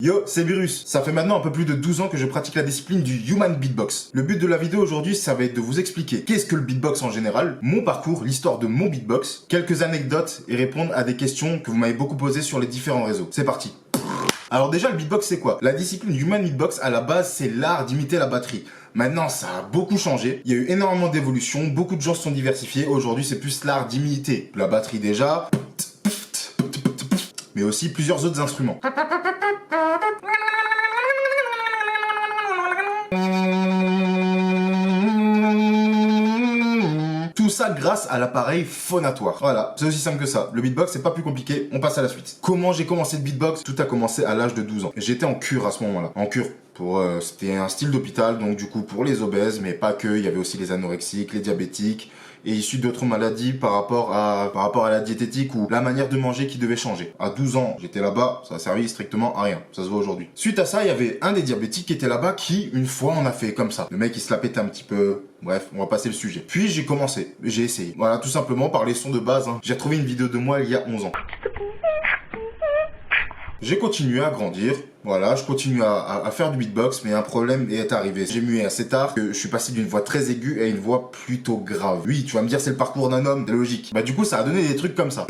Yo, c'est Virus. Ça fait maintenant un peu plus de 12 ans que je pratique la discipline du Human Beatbox. Le but de la vidéo aujourd'hui, ça va être de vous expliquer qu'est-ce que le beatbox en général, mon parcours, l'histoire de mon beatbox, quelques anecdotes et répondre à des questions que vous m'avez beaucoup posées sur les différents réseaux. C'est parti. Alors déjà, le beatbox c'est quoi? La discipline Human Beatbox, à la base, c'est l'art d'imiter la batterie. Maintenant, ça a beaucoup changé. Il y a eu énormément d'évolutions, beaucoup de gens se sont diversifiés. Aujourd'hui, c'est plus l'art d'imiter la batterie déjà, mais aussi plusieurs autres instruments. Tout ça grâce à l'appareil phonatoire. Voilà, c'est aussi simple que ça. Le beatbox, c'est pas plus compliqué, on passe à la suite. Comment j'ai commencé le beatbox? Tout a commencé à l'âge de 12 ans. J'étais en cure à ce moment-là. En cure. C'était un style d'hôpital, donc du coup pour les obèses, mais pas que, il y avait aussi les anorexiques, les diabétiques, et issus d'autres maladies par rapport à la diététique ou la manière de manger qui devait changer. À 12 ans, j'étais là-bas, ça a servi strictement à rien, ça se voit aujourd'hui. Suite à ça, il y avait un des diabétiques qui était là-bas qui, une fois, on a fait comme ça. Le mec, il se la pétait un petit peu, bref, on va passer le sujet. Puis j'ai commencé, j'ai essayé. Voilà, tout simplement par les sons de base. J'ai retrouvé une vidéo de moi il y a 11 ans. J'ai continué à grandir, voilà, je continue à faire du beatbox, mais un problème est arrivé. J'ai mué assez tard que je suis passé d'une voix très aiguë à une voix plutôt grave. Oui, tu vas me dire c'est le parcours d'un homme, c'est logique. Bah du coup ça a donné des trucs comme ça.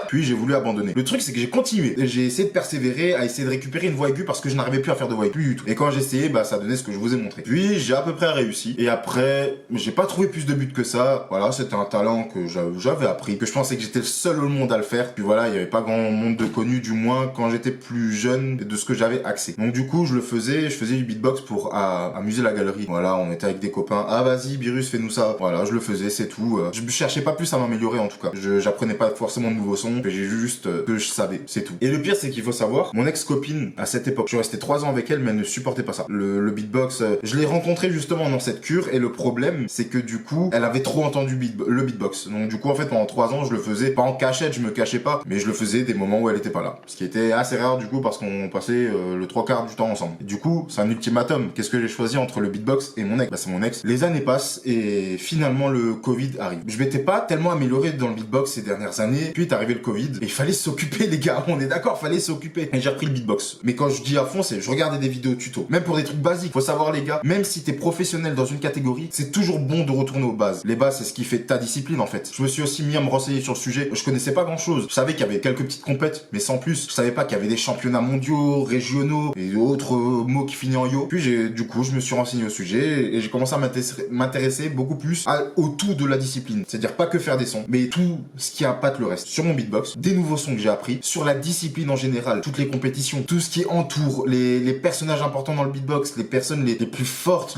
Puis j'ai voulu abandonner. Le truc c'est que j'ai continué. J'ai essayé de persévérer, à essayer de récupérer une voix aiguë parce que je n'arrivais plus à faire de voix aiguë, plus du tout. Et quand j'ai essayé, bah ça donnait ce que je vous ai montré. Puis j'ai à peu près réussi. Et après, j'ai pas trouvé plus de buts que ça. Voilà, c'était un talent que j'avais appris, que je pensais que j'étais le seul au monde à le faire. Puis voilà, il y avait pas grand monde de connus, du moins quand j'étais plus jeune, de ce que j'avais accès. Donc du coup, je faisais du beatbox pour amuser la galerie. Voilà, on était avec des copains. Ah vas-y, Virus, fais-nous ça. Voilà, je le faisais, c'est tout. Je cherchais pas plus à m'améliorer en tout cas. J'apprenais pas forcément de nouveaux sons. J'ai juste que je savais, c'est tout. Et le pire, c'est qu'il faut savoir, mon ex-copine, à cette époque, je suis resté 3 ans avec elle, mais elle ne supportait pas ça. Le beatbox, je l'ai rencontré justement dans cette cure, et le problème, c'est que du coup, elle avait trop entendu le beatbox. Donc du coup, en fait, pendant 3 ans, je le faisais, pas en cachette, je me cachais pas, mais je le faisais des moments où elle était pas là. Ce qui était assez rare du coup, parce qu'on passait le 3/4 du temps ensemble. Et du coup, c'est un ultimatum. Qu'est-ce que j'ai choisi entre le beatbox et mon ex? Bah c'est mon ex. Les années passent, et finalement, le Covid arrive. Je m'étais pas tellement amélioré dans le beatbox ces dernières années, puis est arrivé le Covid, et il fallait s'occuper les gars, on est d'accord, fallait s'occuper. Et j'ai repris le beatbox. Mais quand je dis à fond, c'est je regardais des vidéos tuto. Même pour des trucs basiques, faut savoir les gars, même si t'es professionnel dans une catégorie, c'est toujours bon de retourner aux bases. Les bases, c'est ce qui fait ta discipline en fait. Je me suis aussi mis à me renseigner sur le sujet. Je connaissais pas grand chose. Je savais qu'il y avait quelques petites compètes, mais sans plus. Je savais pas qu'il y avait des championnats mondiaux, régionaux et autres mots qui finissent en yo. Puis du coup, je me suis renseigné au sujet et j'ai commencé à m'intéresser beaucoup plus au tout de la discipline. C'est-à-dire pas que faire des sons, mais tout ce qui impacte le reste. Sur mon beatbox, des nouveaux sons que j'ai appris, sur la discipline en général, toutes les compétitions, tout ce qui entoure les personnages importants dans le beatbox, les personnes les plus fortes,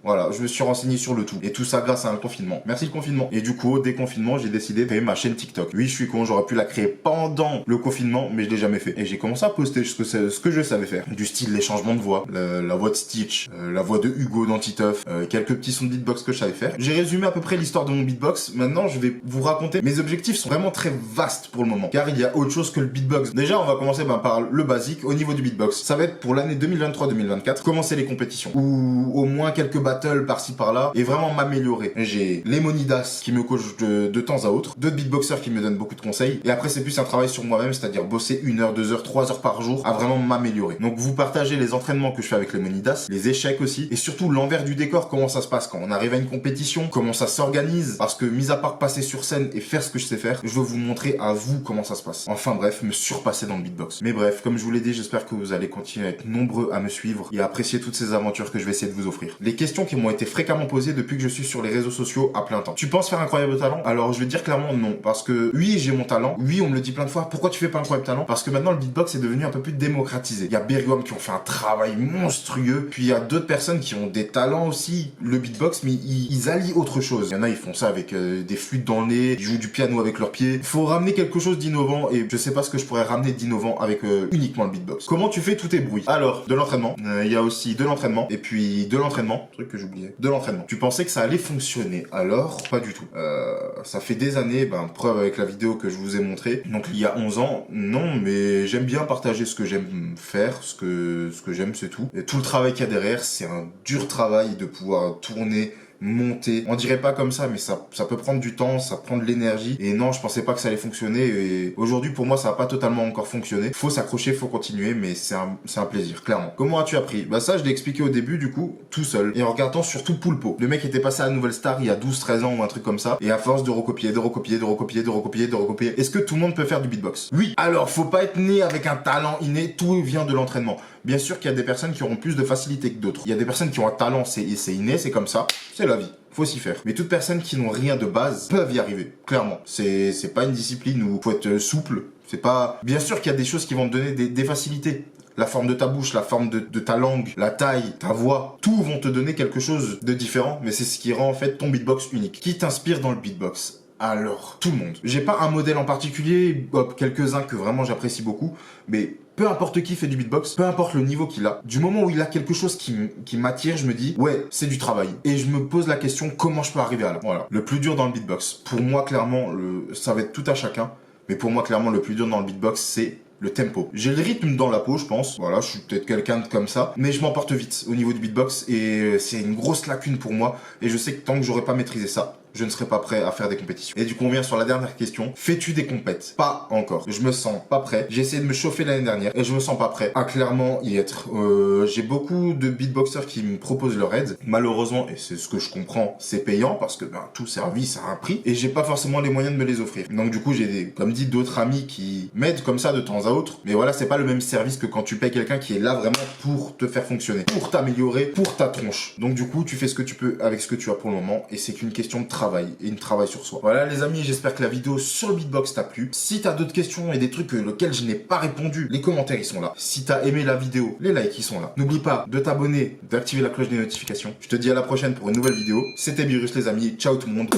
voilà, je me suis renseigné sur le tout. Et tout ça grâce à un confinement. Merci le confinement. Et du coup, au déconfinement, j'ai décidé de créer ma chaîne TikTok. Oui, je suis con, j'aurais pu la créer pendant le confinement, mais je l'ai jamais fait. Et j'ai commencé à poster ce que je savais faire. Du style les changements de voix, la voix de Stitch, la voix de Hugo dans Titeuf, quelques petits sons de beatbox que je savais faire. J'ai résumé à peu près l'histoire de mon beatbox. Maintenant, je vais vous raconter. Mes objectifs sont vraiment très vastes pour le moment, car il y a autre chose que le beatbox. Déjà, on va commencer par le basique au niveau du beatbox. Ça va être pour l'année 2023-2024, commencer les compétitions. Ou au moins quelques battles par-ci par-là et vraiment m'améliorer. J'ai Lemonidas qui me coach de temps à autre, d'autres beatboxers qui me donnent beaucoup de conseils. Et après, c'est plus un travail sur moi-même, c'est-à-dire bosser 1 heure, 2 heures, 3 heures par jour à vraiment m'améliorer. Donc, vous partagez les entraînements que je fais avec Lemonidas, les échecs aussi, et surtout l'envers du décor, comment ça se passe quand on arrive à une compétition, comment ça s'organise. Parce que, mis à part passer sur scène et faire ce que je sais faire, je veux vous montrer à vous comment ça se passe. Enfin bref, me surpasser dans le beatbox. Mais bref, comme je vous l'ai dit, j'espère que vous allez continuer à être nombreux à me suivre et à apprécier toutes ces aventures que je vais essayer de vous offrir. Les questions qui m'ont été fréquemment posées depuis que je suis sur les réseaux sociaux à plein temps. Tu penses faire incroyable talent? Alors je vais dire clairement non, parce que oui, j'ai mon talent, oui, on me le dit plein de fois. Pourquoi tu fais pas incroyable talent? Parce que maintenant le beatbox est devenu un peu plus démocratisé. Il y a Bergwam qui ont fait un travail monstrueux, puis il y a d'autres personnes qui ont des talents aussi, le beatbox, mais ils allient autre chose. Il y en a, ils font ça avec des flûtes dans le nez, ils jouent du piano avec leurs pieds. Il faut ramener quelque chose d'innovant et je sais pas ce que je pourrais ramener d'innovant avec uniquement le beatbox. Comment tu fais tous tes bruits? Alors, de l'entraînement. Il y a aussi de l'entraînement. Et puis, de l'entraînement. Truc que j'oubliais. De l'entraînement. Tu pensais que ça allait fonctionner? Alors, pas du tout. Ça fait des années, preuve avec la vidéo que je vous ai montrée. Donc, il y a 11 ans, non, mais j'aime bien partager ce que j'aime faire, ce que j'aime, c'est tout. Et tout le travail qu'il y a derrière, c'est un dur travail de pouvoir tourner monter. On dirait pas comme ça, mais ça peut prendre du temps, ça prend de l'énergie. Et non, je pensais pas que ça allait fonctionner. Et aujourd'hui, pour moi, ça a pas totalement encore fonctionné. Faut s'accrocher, faut continuer, mais c'est un plaisir, clairement. Comment as-tu appris? Bah ça, je l'ai expliqué au début, du coup, tout seul. Et en regardant surtout Poulpo. Le mec était passé à la Nouvelle Star il y a 12-13 ans ou un truc comme ça. Et à force de recopier, est-ce que tout le monde peut faire du beatbox? Oui. Alors, faut pas être né avec un talent inné, tout vient de l'entraînement. Bien sûr qu'il y a des personnes qui auront plus de facilité que d'autres. Il y a des personnes qui ont un talent, c'est inné, c'est comme ça, c'est la vie. Faut s'y faire. Mais toutes personnes qui n'ont rien de base peuvent y arriver, clairement. C'est pas une discipline où faut être souple. C'est pas... Bien sûr qu'il y a des choses qui vont te donner des facilités. La forme de ta bouche, la forme de ta langue, la taille, ta voix, tout vont te donner quelque chose de différent, mais c'est ce qui rend en fait ton beatbox unique. Qui t'inspire dans le beatbox? Alors, tout le monde. J'ai pas un modèle en particulier, quelques-uns que vraiment j'apprécie beaucoup, mais peu importe qui fait du beatbox, peu importe le niveau qu'il a, du moment où il a quelque chose qui m'attire, je me dis, ouais, c'est du travail. Et je me pose la question, comment je peux arriver à là? Voilà. Le plus dur dans le beatbox, pour moi, clairement, ça va être tout à chacun, mais pour moi, clairement, le plus dur dans le beatbox, c'est le tempo. J'ai le rythme dans la peau, je pense. Voilà, je suis peut-être quelqu'un de comme ça. Mais je m'emporte vite au niveau du beatbox et c'est une grosse lacune pour moi. Et je sais que tant que j'aurai pas maîtrisé ça, je ne serai pas prêt à faire des compétitions. Et du coup, on vient sur la dernière question. Fais-tu des compètes? Pas encore. Je me sens pas prêt. J'ai essayé de me chauffer l'année dernière et je me sens pas prêt à clairement y être. J'ai beaucoup de beatboxers qui me proposent leur aide. Malheureusement, et c'est ce que je comprends, c'est payant parce que tout service a un prix et j'ai pas forcément les moyens de me les offrir. Donc du coup, j'ai comme dit, d'autres amis qui m'aident comme ça de temps à autre. Mais voilà, c'est pas le même service que quand tu payes quelqu'un qui est là vraiment pour te faire fonctionner, pour t'améliorer, pour ta tronche. Donc du coup, tu fais ce que tu peux avec ce que tu as pour le moment et c'est qu'une question de travail et une travail sur soi. Voilà les amis, j'espère que la vidéo sur le beatbox t'a plu. Si t'as d'autres questions et des trucs auxquels je n'ai pas répondu, les commentaires ils sont là. Si t'as aimé la vidéo, les likes ils sont là. N'oublie pas de t'abonner, d'activer la cloche des notifications. Je te dis à la prochaine pour une nouvelle vidéo. C'était Birus les amis, ciao tout le monde.